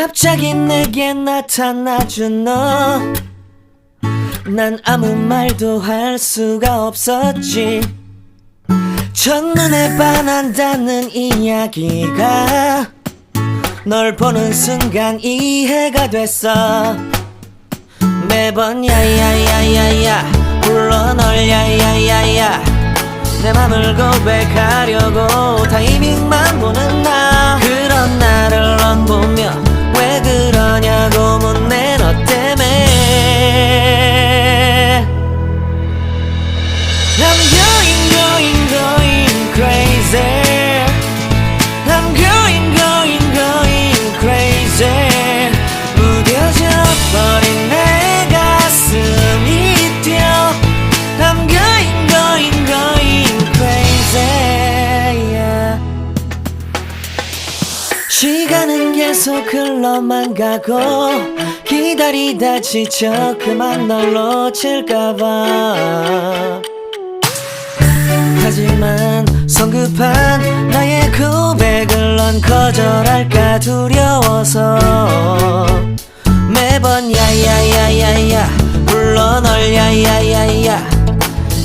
갑자기 내게 나타나준 너, 난 아무 말도 할 수가 없었지. 첫눈에 반한다는 이야기가 널 보는 순간 이해가 됐어. 매번 야야야야야 불러 널 야야야야, 내 맘을 고백하려고 타이밍만 보는 나. 그런 나를 넌 보며 왜 그러냐고 묻네. 너 때문에 I'm going crazy. I'm going crazy. 무뎌져 버린 내 가슴이 뛰어. I'm going crazy, yeah. 시간은 계속 흘러만 가고 기다리다 지쳐 그만 널 놓칠까봐. 하지만 성급한 나의 고백을 넌 거절할까 두려워서 매번 야야야야야 불러 널 야야야야.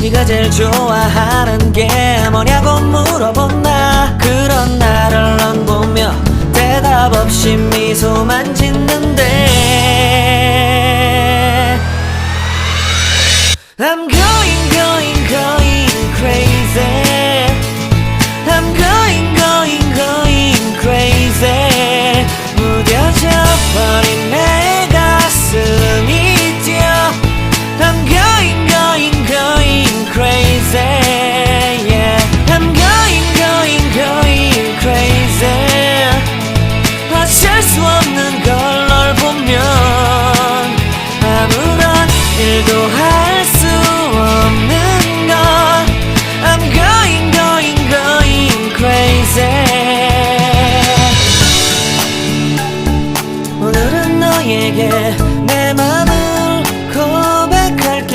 네가 제일 좋아하는 게 뭐냐고 물어본 나. 그런 나를 넌 보며 대답 없이 미소만 짓는데 I'm going crazy. I'm going crazy. 무뎌져 버린 내 가슴이 뛰어. I'm going crazy, yeah. I'm going crazy. 어쩔 수 없는 걸 널 보면 아무런 일도 할 수 없는 걸. I'm going crazy. 오늘은 너에게 내 맘을 고백할게.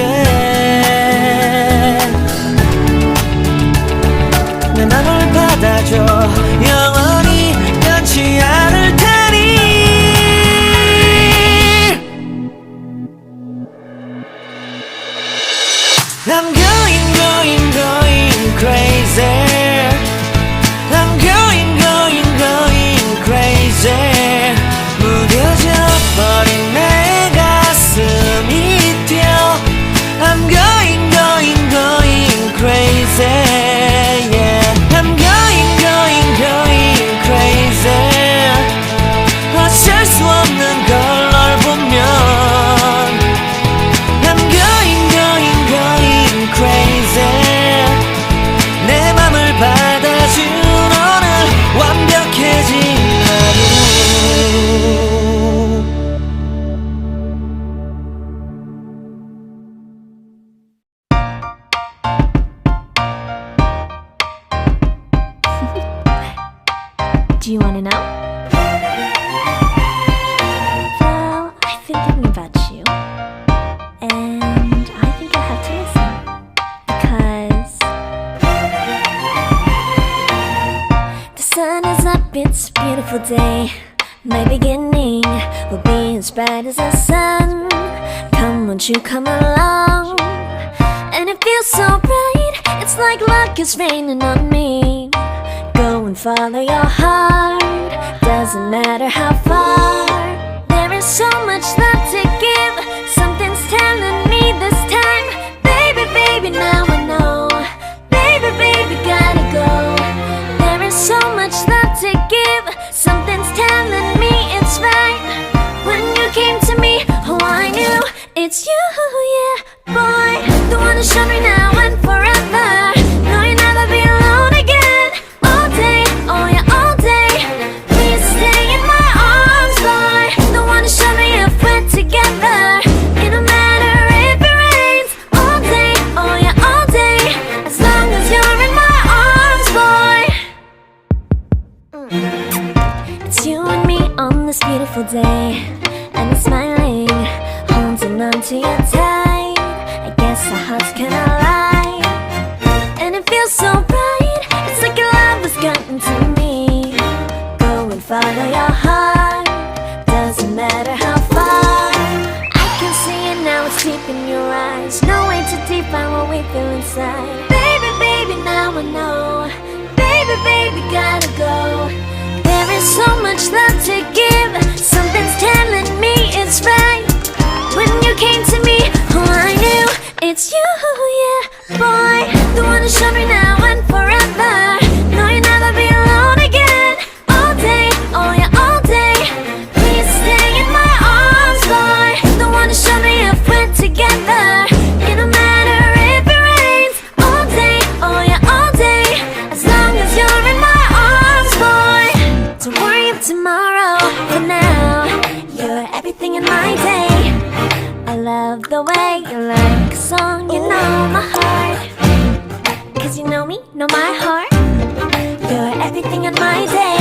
내 맘을 받아줘. 영원히 변치 않을 테니. I'm going crazy. I'm going crazy. 무뎌져 버린 내 가슴이 뛰어. I'm going crazy, yeah. I'm going crazy. 어쩔 수 없는 걸 널 보면 I'm going crazy. 내 맘을 받아준 오늘 완벽해진 하루. Do you wanna know? Well, I've been thinking about you, and I think I have to listen, because the sun is up, it's a beautiful day. My beginning will be as bright as the sun. Come, won't you come along? And it feels so bright, it's like luck is raining on me. Go and follow your heart, doesn't matter how far. There is so much love to give, something's telling me this time. Baby, baby, now I know. Baby, baby, gotta go. There is so much love to give, something's telling me it's right. When you came to me, oh I knew it's you, yeah, boy. The one to show me now and forever. No, you'll never be alone again. All day, oh yeah, all day. Please stay in my arms, boy. The one to show me if we're together. It don't matter if it rains. All day, oh yeah, all day. As long as you're in my arms, boy. It's you and me on this beautiful day, and it's smiling, holding on to you tight. I guess our hearts can align, and it feels so bright. It's like your love has gotten to me. Go and follow your heart, define what we feel inside. Baby, baby, now I know. Baby, baby, gotta go. There is so much love to give. Something's telling me it's right. When you came to me, oh, I knew it's you, yeah, boy. The one who showed me now and forever. No, you'll never be alone again. All day, oh yeah, all day. Please stay in my arms, boy. The one who showed me if we're together. It don't matter if it rains. All day, oh yeah, all day. As long as you're in my arms, boy. Don't worry of tomorrow. For now, you're everything in my day. I love the way you like a song. You know my heart. Cause you know me, know my heart. You're everything in my day.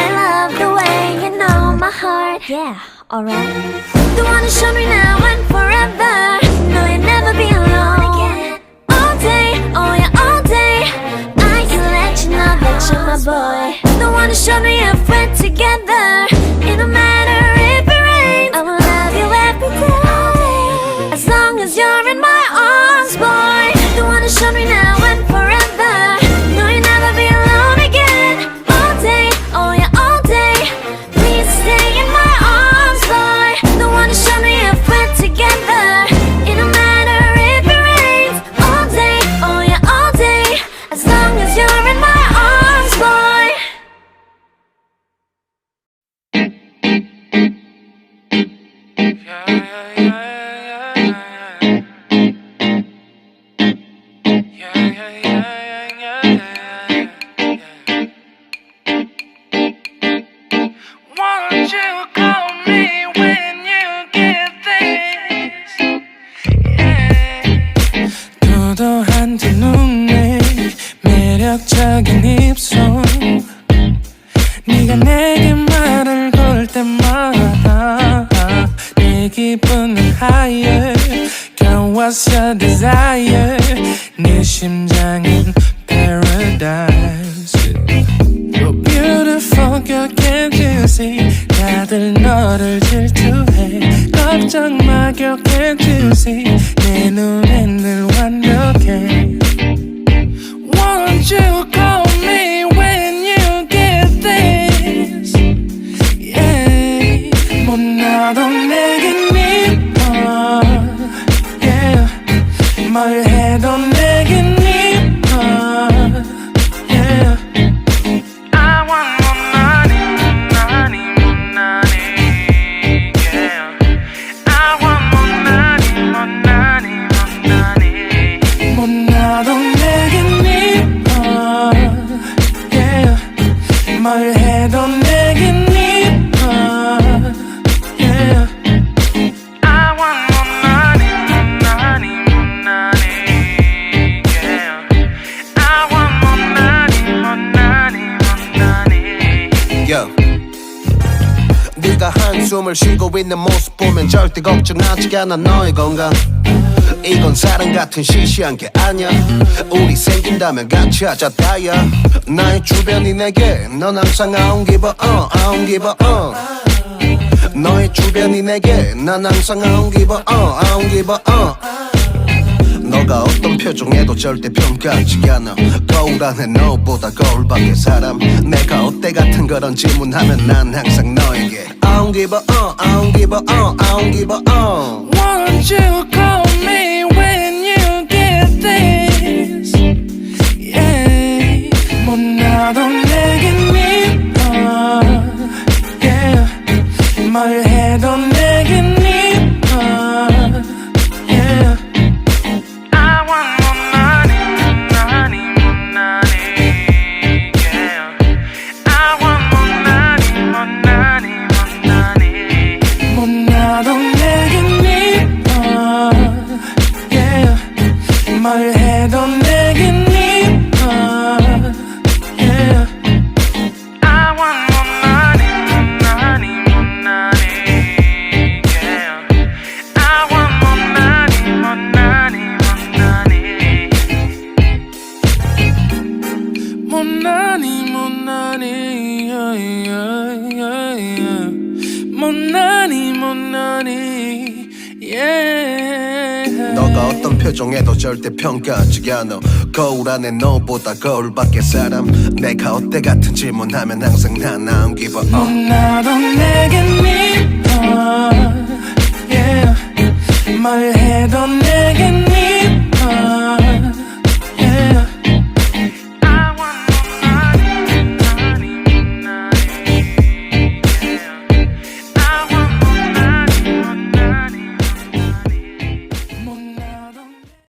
I love the way you know my heart. Yeah, alright. The one who showed me now and forever. No, you'll never be alone again. All day, oh yeah, all day. I can let you know that you're my boy. The one who showed me if we're together. It don't matter if it rains. I will love you every day. As long as you're in my arms, boy. The one who showed me now and forever. No, you'll never be alone again. All day, oh yeah, all day. Please stay in my arms, boy. The one who showed me if we're together. It don't matter if it rains. All day, oh yeah, all day. As long as you're in my arms, boy. Won't you call me when you get this? Yeah. 도도한 두 눈에 매력적인 입술 네가 내게 말을 걸 때마다 내 기분은 higher Girl, what's your desire? 네 심장은 paradise You're beautiful, girl, can't you see? 다들 너를 질투해 걱정 마, girl, can't you see? 내 눈엔 늘 완벽해 Won't you call me when you get this? Yeah, 못나도 내겐 이뻐 Yeah, 뭘 해도 내겐 이뻐 Yeah I want more money, money, more money, yeah. I want more money, more money, more money. 못나도 내겐 이뻐, yeah. 뭘 해도 내겐 이뻐, yeah. I want more money, more money, more money, yeah. I want more money, more money, more money. Yo. 네가 한숨을 쉬고 있는 모습 보면 절대 걱정하지 않아 너의 건강 이건 사랑 같은 시시한 게 아니야 우리 생긴다면 같이 하자 다야 나의 주변이 내게 넌 항상 I don't give a I don't give a 너의 주변이 내게 난 항상 I don't give a I don't give a 너가 어떤 표정에도 절대 평가하지 않아 거울 안에 너보다 거울 밖의 사람 내가 어때 같은 그런 질문하면 난 항상 너에게 I don't give a I don't give a I don't give a Won't you call me when you get this? Yeah, 못나도 내겐 이뻐 Yeah, 뭘 해도 내겐 이뻐 Yeah I want more money, money, more money, yeah. I want more money, more money, more money. 못나도 내겐 이뻐, yeah. 뭘 해도 내겐 이뻐, yeah. I want more money, more money, more money, yeah. I want more money, more money, more money. More money, yeah, yeah, yeah, yeah. More money, yeah. 너가 어떤 표정에도 절대 평가하지 않아. 거울 안에 너보다 거울 밖의 사람. 내가 어때 같은 질문하면 항상 난 I don't give a 나도